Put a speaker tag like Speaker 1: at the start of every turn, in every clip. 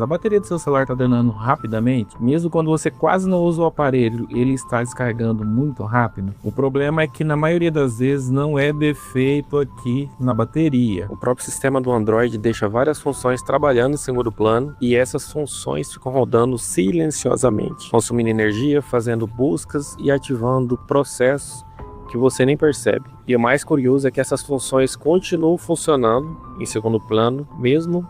Speaker 1: A bateria do seu celular está drenando rapidamente, mesmo quando você quase não usa o aparelho, ele está descarregando muito rápido. O problema é que na maioria das vezes não é defeito aqui na bateria. O próprio sistema do Android deixa várias funções trabalhando em segundo plano e essas funções ficam rodando silenciosamente, consumindo energia, fazendo buscas e ativando processos que você nem percebe. E o mais curioso é que essas funções continuam funcionando em segundo plano, mesmo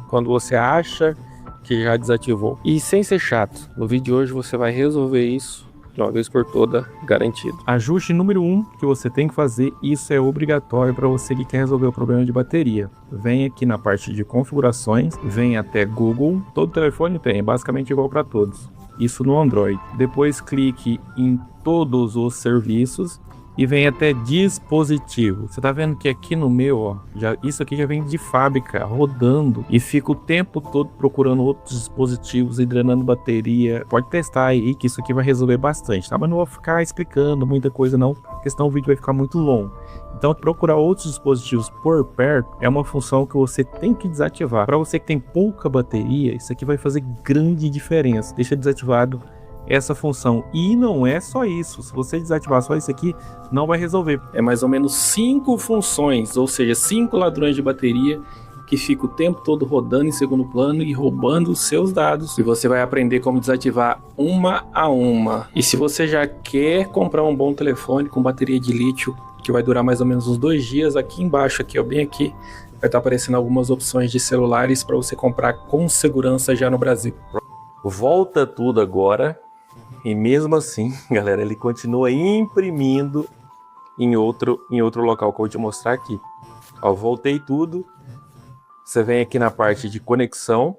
Speaker 1: quando você acha que já desativou. E sem ser chato, no vídeo de hoje você vai resolver isso de uma vez por toda, garantido. Ajuste número 1 que você tem que fazer, isso é obrigatório para você que quer resolver o problema de bateria. Vem aqui na parte de configurações, vem até Google, todo telefone tem, é basicamente igual para todos. Isso no Android. Depois clique em todos os serviços e vem até dispositivo. Você tá vendo que aqui no meu, ó, isso aqui já vem de fábrica, rodando. E fica o tempo todo procurando outros dispositivos e drenando bateria. Pode testar aí que isso aqui vai resolver bastante, tá? Mas não vou ficar explicando muita coisa não, porque senão o vídeo vai ficar muito longo. Então procurar outros dispositivos por perto é uma função que você tem que desativar. Para você que tem pouca bateria, isso aqui vai fazer grande diferença. Deixa desativado essa função. E não é só isso, se você desativar só isso aqui, não vai resolver. É mais ou menos 5 funções, ou seja, 5 ladrões de bateria que ficam o tempo todo rodando em segundo plano e roubando os seus dados. E você vai aprender como desativar uma a uma. E se você já quer comprar um bom telefone com bateria de lítio, que vai durar mais ou menos uns 2 dias, aqui embaixo, aqui, ó, bem aqui, vai estar aparecendo algumas opções de celulares para você comprar com segurança já no Brasil. Volta tudo agora. E mesmo assim, galera, ele continua imprimindo em outro local que eu vou te mostrar aqui. Ó, voltei tudo. Você vem aqui na parte de conexões.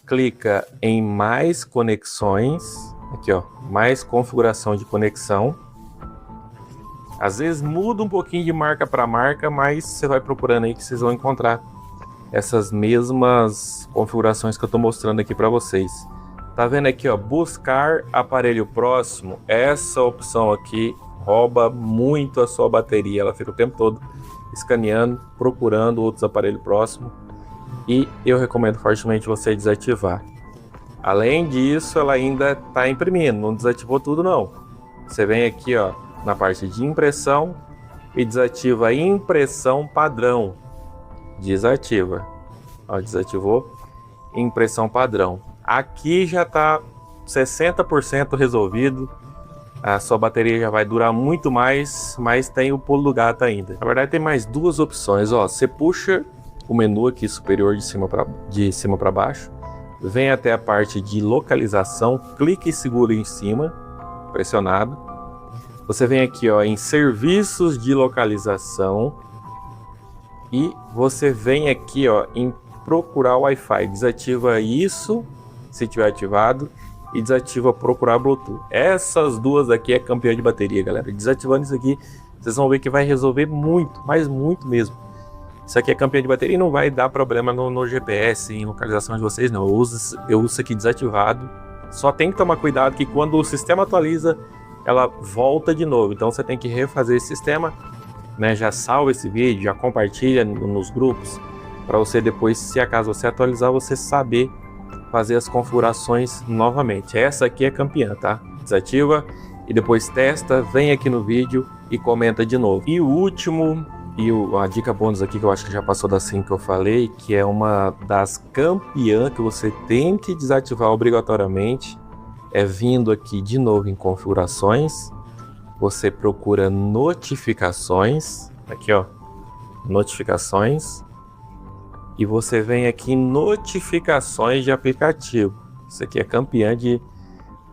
Speaker 1: Clica em mais conexões. Aqui, ó, mais configuração de conexão. Às vezes muda um pouquinho de marca para marca, mas você vai procurando aí que vocês vão encontrar essas mesmas configurações que eu estou mostrando aqui para vocês. Tá vendo aqui, ó, buscar aparelho próximo? Essa opção aqui rouba muito a sua bateria. Ela fica o tempo todo escaneando, procurando outros aparelhos próximos. E eu recomendo fortemente você desativar. Além disso, ela ainda está imprimindo. Não desativou tudo não. Você vem aqui, ó, na parte de impressão e desativa a impressão padrão. Desativa. Ó, desativou. Impressão padrão. Aqui já está 60% resolvido. A sua bateria já vai durar muito mais, mas tem o pulo do gato ainda. Na verdade tem mais 2 opções. Ó, você puxa o menu aqui superior de cima para baixo. Vem até a parte de localização. Clique e segura em cima. Pressionado. Você vem aqui, ó, em serviços de localização. E você vem aqui, ó, em procurar Wi-Fi. Desativa isso, se tiver ativado, e desativa procurar Bluetooth. Essas duas aqui é campeã de bateria, galera. Desativando isso aqui, vocês vão ver que vai resolver muito, mas muito mesmo. Isso aqui é campeã de bateria e não vai dar problema no GPS, em localização de vocês, não. Eu uso isso aqui desativado. Só tem que tomar cuidado que quando o sistema atualiza, ela volta de novo. Então você tem que refazer esse sistema. Né, já salva esse vídeo, já compartilha nos grupos para você depois, se acaso você atualizar, você saber fazer as configurações novamente. Essa aqui é campeã, tá? Desativa e depois testa, vem aqui no vídeo e comenta de novo. E o último, a dica bônus aqui que eu acho que já passou das 5 que eu falei, que é uma das campeãs que você tem que desativar obrigatoriamente, é vindo aqui de novo em configurações. Você procura notificações, aqui ó, notificações, e você vem aqui em notificações de aplicativo. Isso aqui é campeã de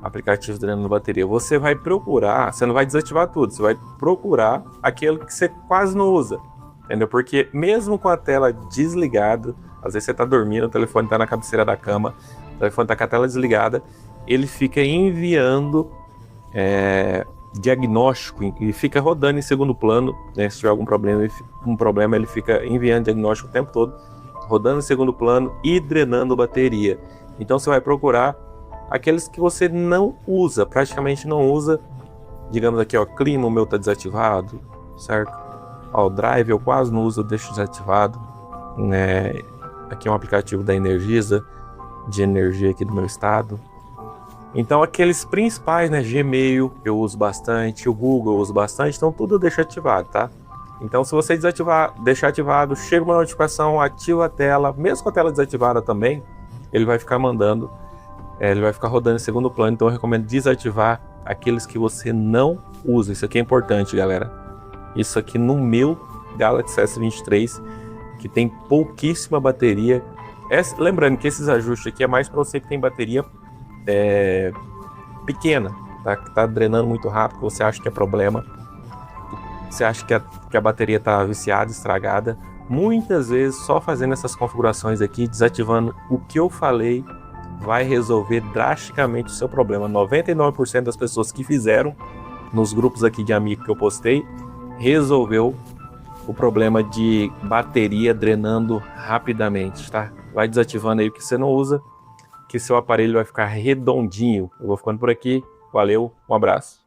Speaker 1: aplicativos drenando bateria. Você vai procurar, você não vai desativar tudo, você vai procurar aquele que você quase não usa, entendeu? Porque mesmo com a tela desligada, às vezes você está dormindo, o telefone está na cabeceira da cama, o telefone está com a tela desligada, ele fica enviando diagnóstico e fica rodando em segundo plano, né? Se tiver algum problema, ele fica enviando diagnóstico o tempo todo, rodando em segundo plano e drenando bateria. Então você vai procurar aqueles que você não usa, praticamente não usa. Digamos aqui, ó, clima, o meu tá desativado, certo? Ó, o drive eu quase não uso, eu deixo desativado. né? Aqui é um aplicativo da Energisa, de energia aqui do meu estado. Então aqueles principais, né? Gmail eu uso bastante, o Google eu uso bastante, então tudo eu deixo ativado, tá? Então se você desativar, deixar ativado, chega uma notificação, ativa a tela, mesmo com a tela desativada também, ele vai ficar mandando, ele vai ficar rodando em segundo plano, então eu recomendo desativar aqueles que você não usa. Isso aqui é importante, galera. Isso aqui no meu Galaxy S23, que tem pouquíssima bateria. Lembrando que esses ajustes aqui é mais para você que tem bateria pequena, tá? Que tá drenando muito rápido, que você acha que é problema, você acha que a bateria tá viciada, estragada. Muitas vezes só fazendo essas configurações aqui, desativando o que eu falei, vai resolver drasticamente o seu problema. 99% das pessoas que fizeram nos grupos aqui de amigos que eu postei, resolveu o problema de bateria drenando rapidamente, tá? Vai desativando aí o que você não usa, que seu aparelho vai ficar redondinho. Eu vou ficando por aqui. Valeu, um abraço.